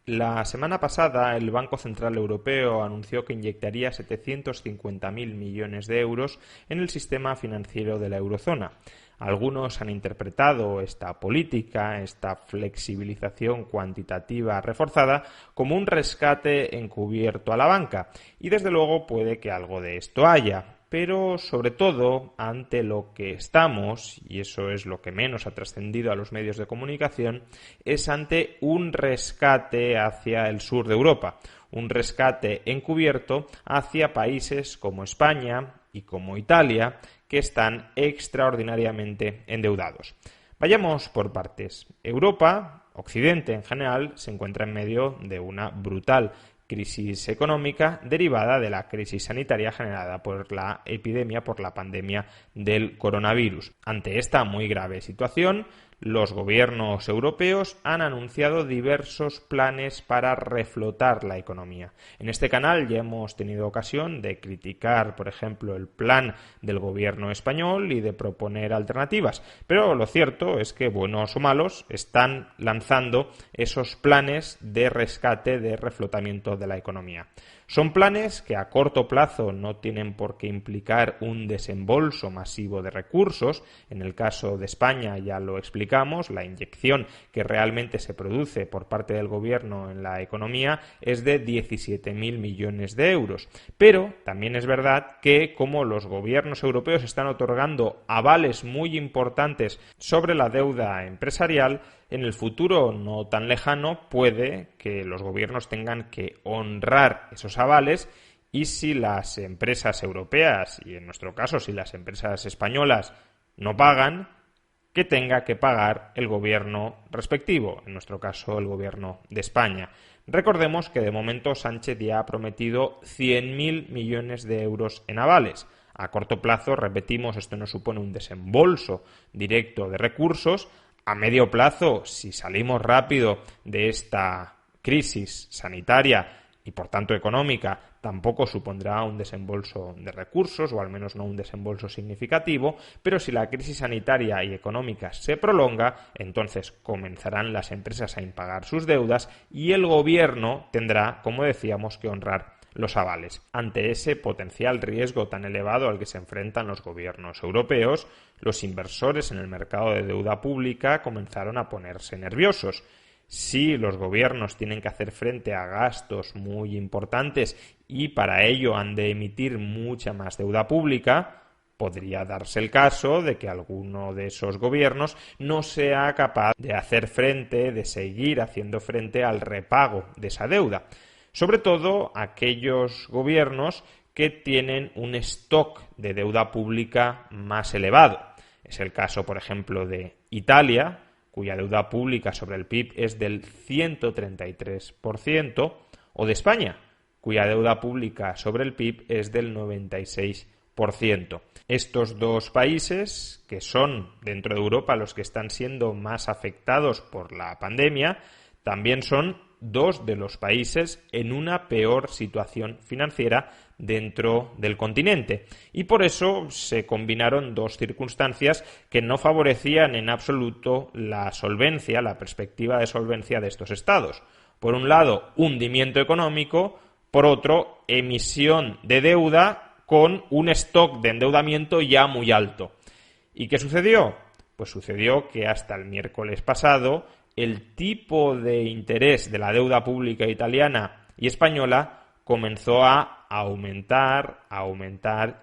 La semana pasada el Banco Central Europeo anunció que inyectaría 750.000 millones de euros en el sistema financiero de la eurozona. Algunos han interpretado esta política, esta flexibilización cuantitativa reforzada, como un rescate encubierto a la banca, y desde luego puede que algo de esto haya. Pero sobre todo, ante lo que estamos, y eso es lo que menos ha trascendido a los medios de comunicación, es ante un rescate hacia el sur de Europa, un rescate encubierto hacia países como España y como Italia, que están extraordinariamente endeudados. Vayamos por partes. Europa, Occidente en general, se encuentra en medio de una brutal crisis económica derivada de la crisis sanitaria generada por la epidemia, por la pandemia del coronavirus. Ante esta muy grave situación, los gobiernos europeos han anunciado diversos planes para reflotar la economía. En este canal ya hemos tenido ocasión de criticar, por ejemplo, el plan del gobierno español y de proponer alternativas, pero lo cierto es que, buenos o malos, están lanzando esos planes de rescate, de reflotamiento de la economía. Son planes que a corto plazo no tienen por qué implicar un desembolso masivo de recursos. En el caso de España ya lo explicamos, la inyección que realmente se produce por parte del gobierno en la economía es de 17.000 millones de euros. Pero también es verdad que como los gobiernos europeos están otorgando avales muy importantes sobre la deuda empresarial, en el futuro no tan lejano puede que los gobiernos tengan que honrar esos avales y si las empresas europeas, y en nuestro caso si las empresas españolas no pagan, que tenga que pagar el gobierno respectivo, en nuestro caso el gobierno de España. Recordemos que de momento Sánchez ya ha prometido 100.000 millones de euros en avales. A corto plazo, repetimos, esto no supone un desembolso directo de recursos. A medio plazo, si salimos rápido de esta crisis sanitaria y por tanto económica, tampoco supondrá un desembolso de recursos, o al menos no un desembolso significativo, pero si la crisis sanitaria y económica se prolonga, entonces comenzarán las empresas a impagar sus deudas y el gobierno tendrá, como decíamos, que honrar los avales. Ante ese potencial riesgo tan elevado al que se enfrentan los gobiernos europeos, los inversores en el mercado de deuda pública comenzaron a ponerse nerviosos. Si los gobiernos tienen que hacer frente a gastos muy importantes y para ello han de emitir mucha más deuda pública, podría darse el caso de que alguno de esos gobiernos no sea capaz de hacer frente, de seguir haciendo frente al repago de esa deuda. Sobre todo aquellos gobiernos que tienen un stock de deuda pública más elevado. Es el caso, por ejemplo, de Italia, cuya deuda pública sobre el PIB es del 133%, o de España, cuya deuda pública sobre el PIB es del 96%. Estos dos países, que son dentro de Europa los que están siendo más afectados por la pandemia, también son dos de los países en una peor situación financiera dentro del continente. Y por eso se combinaron dos circunstancias que no favorecían en absoluto la solvencia, la perspectiva de solvencia de estos estados. Por un lado, hundimiento económico, por otro, emisión de deuda con un stock de endeudamiento ya muy alto. ¿Y qué sucedió? Pues sucedió que hasta el miércoles pasado el tipo de interés de la deuda pública italiana y española comenzó a aumentar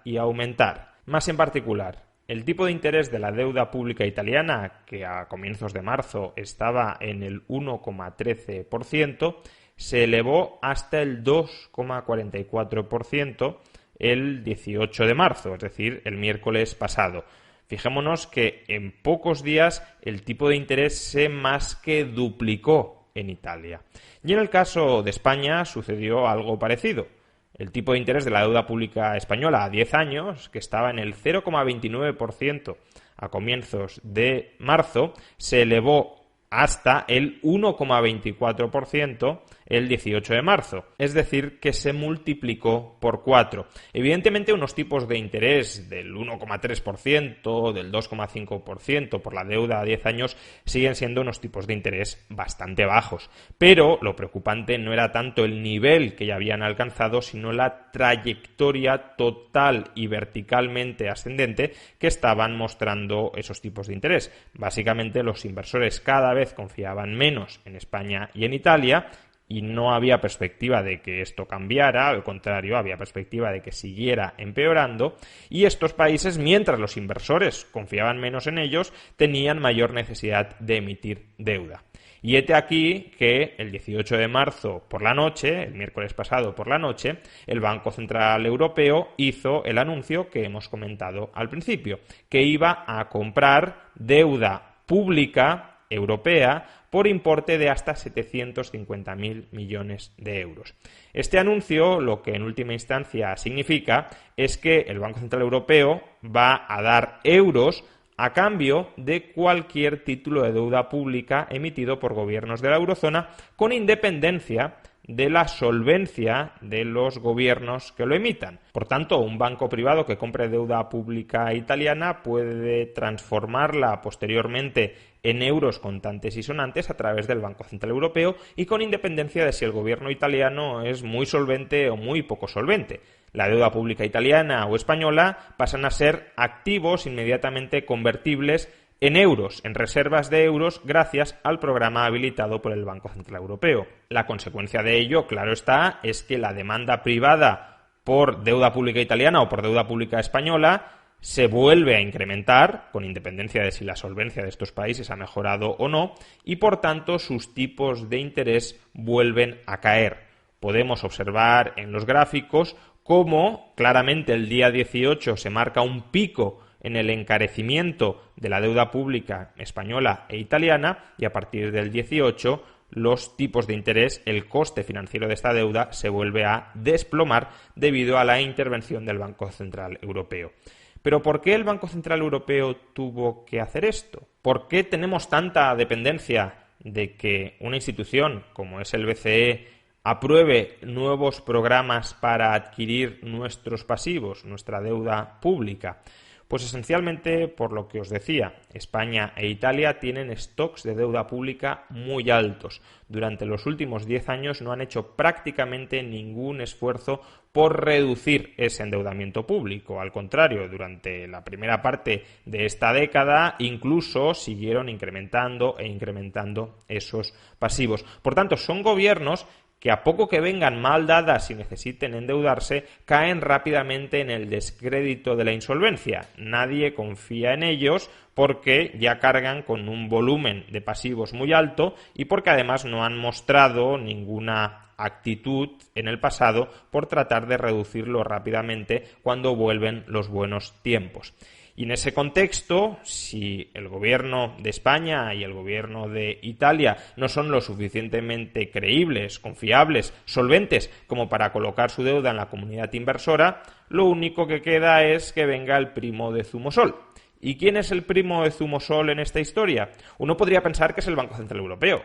y aumentar. Más en particular, el tipo de interés de la deuda pública italiana, que a comienzos de marzo estaba en el 1,13%, se elevó hasta el 2,44% el 18 de marzo, es decir, el miércoles pasado. Fijémonos que en pocos días el tipo de interés se más que duplicó en Italia. Y en el caso de España sucedió algo parecido. El tipo de interés de la deuda pública española a 10 años, que estaba en el 0,29% a comienzos de marzo, se elevó hasta el 1,24% el 18 de marzo, es decir, que se multiplicó por 4. Evidentemente, unos tipos de interés del 1,3%, del 2,5% por la deuda a 10 años siguen siendo unos tipos de interés bastante bajos, pero lo preocupante no era tanto el nivel que ya habían alcanzado, sino la trayectoria total y verticalmente ascendente que estaban mostrando esos tipos de interés. Básicamente, los inversores cada vez confiaban menos en España y en Italia, y no había perspectiva de que esto cambiara, al contrario, había perspectiva de que siguiera empeorando, y estos países, mientras los inversores confiaban menos en ellos, tenían mayor necesidad de emitir deuda. Y hete aquí que el 18 de marzo por la noche, el miércoles pasado por la noche, el Banco Central Europeo hizo el anuncio que hemos comentado al principio, que iba a comprar deuda pública europea por importe de hasta 750.000 millones de euros. Este anuncio lo que en última instancia significa es que el Banco Central Europeo va a dar euros a cambio de cualquier título de deuda pública emitido por gobiernos de la eurozona, con independencia de la solvencia de los gobiernos que lo emitan. Por tanto, un banco privado que compre deuda pública italiana puede transformarla posteriormente en euros contantes y sonantes a través del Banco Central Europeo, y con independencia de si el gobierno italiano es muy solvente o muy poco solvente. La deuda pública italiana o española pasan a ser activos inmediatamente convertibles en euros, en reservas de euros, gracias al programa habilitado por el Banco Central Europeo. La consecuencia de ello, claro está, es que la demanda privada por deuda pública italiana o por deuda pública española se vuelve a incrementar, con independencia de si la solvencia de estos países ha mejorado o no, y por tanto sus tipos de interés vuelven a caer. Podemos observar en los gráficos cómo claramente el día 18 se marca un pico en el encarecimiento de la deuda pública española e italiana, y a partir del 18 los tipos de interés, el coste financiero de esta deuda se vuelve a desplomar debido a la intervención del Banco Central Europeo. Pero ¿por qué el Banco Central Europeo tuvo que hacer esto? ¿Por qué tenemos tanta dependencia de que una institución como es el BCE apruebe nuevos programas para adquirir nuestros pasivos, nuestra deuda pública? Pues esencialmente por lo que os decía, España e Italia tienen stocks de deuda pública muy altos. Durante los últimos 10 años no han hecho prácticamente ningún esfuerzo por reducir ese endeudamiento público. Al contrario, durante la primera parte de esta década incluso siguieron incrementando esos pasivos. Por tanto, son gobiernos que a poco que vengan mal dadas y necesiten endeudarse, caen rápidamente en el descrédito de la insolvencia. Nadie confía en ellos porque ya cargan con un volumen de pasivos muy alto y porque además no han mostrado ninguna actitud en el pasado por tratar de reducirlo rápidamente cuando vuelven los buenos tiempos. Y en ese contexto, si el gobierno de España y el gobierno de Italia no son lo suficientemente creíbles, confiables, solventes como para colocar su deuda en la comunidad inversora, lo único que queda es que venga el primo de Zumosol. ¿Y quién es el primo de Zumosol en esta historia? Uno podría pensar que es el Banco Central Europeo.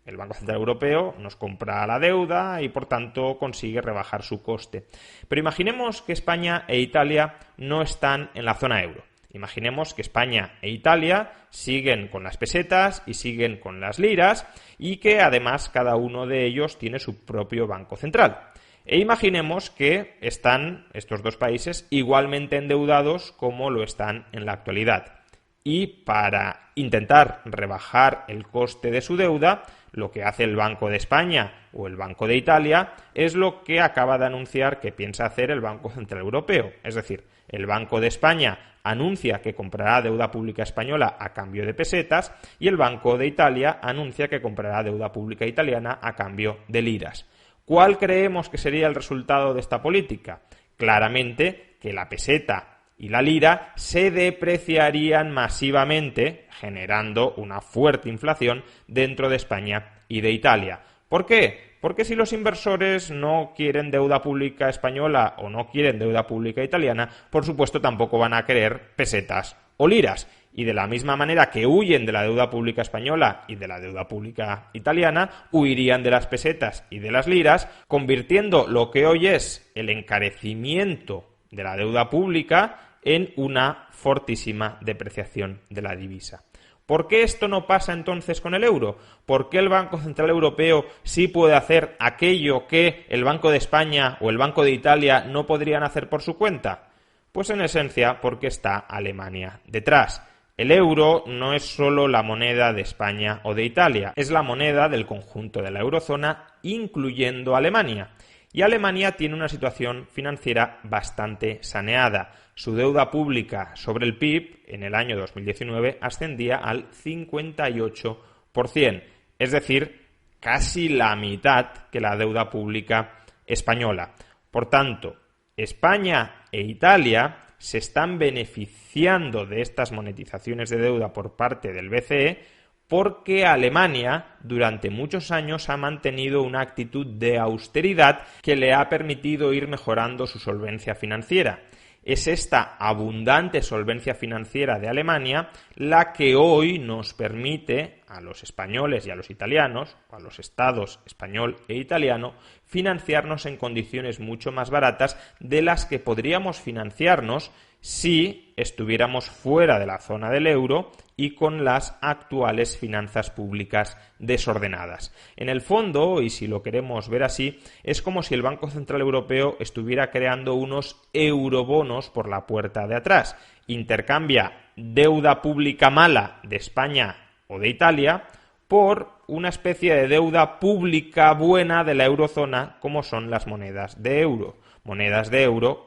El Banco Central Europeo nos compra la deuda y, por tanto, consigue rebajar su coste. Pero imaginemos que España e Italia no están en la zona euro. Imaginemos que España e Italia siguen con las pesetas y siguen con las liras, y que además cada uno de ellos tiene su propio banco central. E imaginemos que están estos dos países igualmente endeudados como lo están en la actualidad. Y para intentar rebajar el coste de su deuda, lo que hace el Banco de España o el Banco de Italia es lo que acaba de anunciar que piensa hacer el Banco Central Europeo. Es decir, el Banco de España anuncia que comprará deuda pública española a cambio de pesetas y el Banco de Italia anuncia que comprará deuda pública italiana a cambio de liras. ¿Cuál creemos que sería el resultado de esta política? Claramente que la peseta y la lira se depreciarían masivamente, generando una fuerte inflación dentro de España y de Italia. ¿Por qué? Porque si los inversores no quieren deuda pública española o no quieren deuda pública italiana, por supuesto tampoco van a querer pesetas o liras. Y de la misma manera que huyen de la deuda pública española y de la deuda pública italiana, huirían de las pesetas y de las liras, convirtiendo lo que hoy es el encarecimiento de la deuda pública en una fortísima depreciación de la divisa. ¿Por qué esto no pasa entonces con el euro? ¿Por qué el Banco Central Europeo sí puede hacer aquello que el Banco de España o el Banco de Italia no podrían hacer por su cuenta? Pues en esencia porque está Alemania detrás. El euro no es solo la moneda de España o de Italia, es la moneda del conjunto de la eurozona, incluyendo Alemania. Y Alemania tiene una situación financiera bastante saneada. Su deuda pública sobre el PIB en el año 2019 ascendía al 58%, es decir, casi la mitad que la deuda pública española. Por tanto, España e Italia se están beneficiando de estas monetizaciones de deuda por parte del BCE porque Alemania durante muchos años ha mantenido una actitud de austeridad que le ha permitido ir mejorando su solvencia financiera. Es esta abundante solvencia financiera de Alemania la que hoy nos permite a los españoles y a los italianos, o a los estados español e italiano, financiarnos en condiciones mucho más baratas de las que podríamos financiarnos si estuviéramos fuera de la zona del euro y con las actuales finanzas públicas desordenadas. En el fondo, y si lo queremos ver así, es como si el Banco Central Europeo estuviera creando unos eurobonos por la puerta de atrás. Intercambia deuda pública mala de España o de Italia por una especie de deuda pública buena de la eurozona, como son las monedas de euro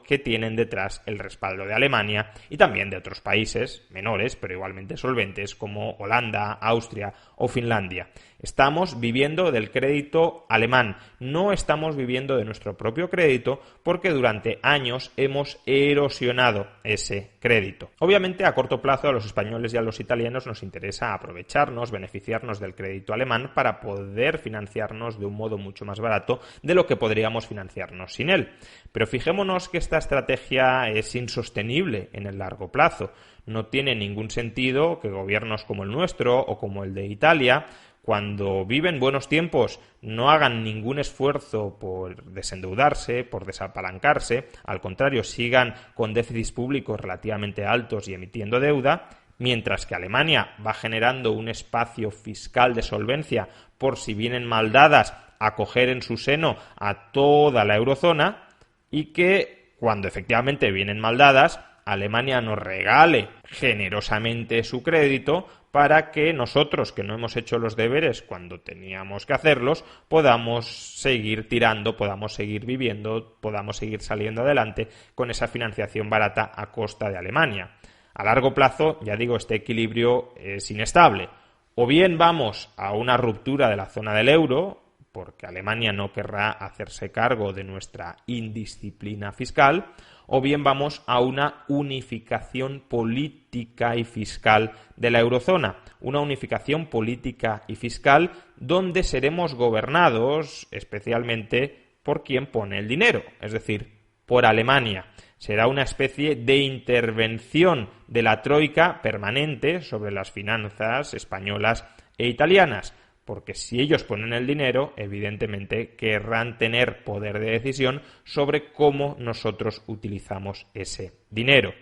que tienen detrás el respaldo de Alemania y también de otros países menores, pero igualmente solventes, como Holanda, Austria o Finlandia. Estamos viviendo del crédito alemán, no estamos viviendo de nuestro propio crédito porque durante años hemos erosionado ese crédito. Obviamente, a corto plazo a los españoles y a los italianos nos interesa aprovecharnos, beneficiarnos del crédito alemán para poder financiarnos de un modo mucho más barato de lo que podríamos financiarnos sin él. Pero fijémonos que esta estrategia es insostenible en el largo plazo. No tiene ningún sentido que gobiernos como el nuestro o como el de Italia, cuando viven buenos tiempos, no hagan ningún esfuerzo por desendeudarse, por desapalancarse, al contrario, sigan con déficits públicos relativamente altos y emitiendo deuda, mientras que Alemania va generando un espacio fiscal de solvencia por si vienen mal dadas acoger en su seno a toda la eurozona y que cuando efectivamente vienen mal dadas Alemania nos regale generosamente su crédito para que nosotros, que no hemos hecho los deberes cuando teníamos que hacerlos, podamos seguir tirando, podamos seguir viviendo, podamos seguir saliendo adelante con esa financiación barata a costa de Alemania. A largo plazo, ya digo, este equilibrio es inestable. O bien vamos a una ruptura de la zona del euro, porque Alemania no querrá hacerse cargo de nuestra indisciplina fiscal, o bien vamos a una unificación política y fiscal de la eurozona, una unificación política y fiscal donde seremos gobernados especialmente por quien pone el dinero, es decir, por Alemania. Será una especie de intervención de la troika permanente sobre las finanzas españolas e italianas, porque si ellos ponen el dinero, evidentemente querrán tener poder de decisión sobre cómo nosotros utilizamos ese dinero.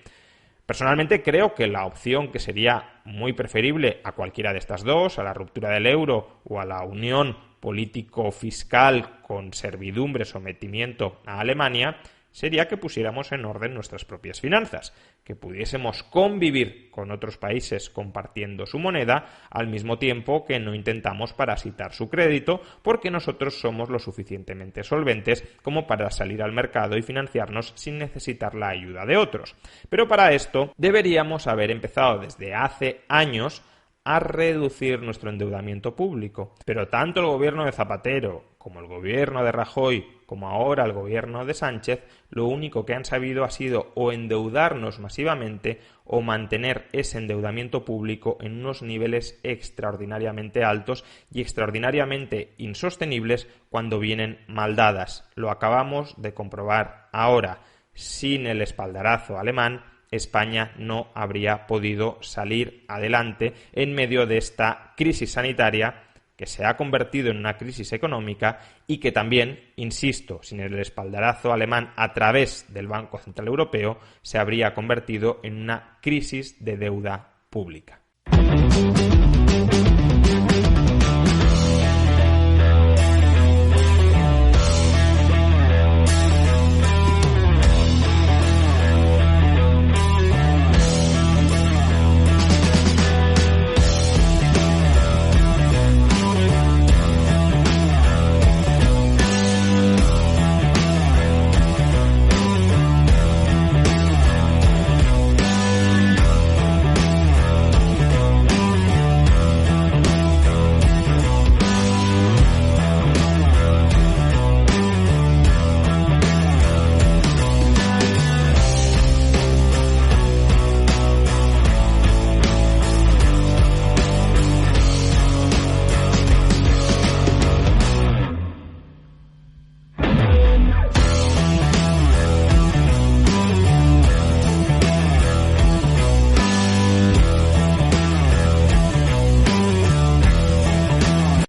Personalmente creo que la opción que sería muy preferible a cualquiera de estas dos, a la ruptura del euro o a la unión político-fiscal con servidumbre, sometimiento a Alemania, sería que pusiéramos en orden nuestras propias finanzas, que pudiésemos convivir con otros países compartiendo su moneda, al mismo tiempo que no intentamos parasitar su crédito, porque nosotros somos lo suficientemente solventes como para salir al mercado y financiarnos sin necesitar la ayuda de otros. Pero para esto deberíamos haber empezado desde hace años a reducir nuestro endeudamiento público. Pero tanto el gobierno de Zapatero como el gobierno de Rajoy, como ahora el gobierno de Sánchez, lo único que han sabido ha sido o endeudarnos masivamente o mantener ese endeudamiento público en unos niveles extraordinariamente altos y extraordinariamente insostenibles cuando vienen mal dadas. Lo acabamos de comprobar ahora, sin el espaldarazo alemán España no habría podido salir adelante en medio de esta crisis sanitaria que se ha convertido en una crisis económica y que también, insisto, sin el espaldarazo alemán a través del Banco Central Europeo, se habría convertido en una crisis de deuda pública.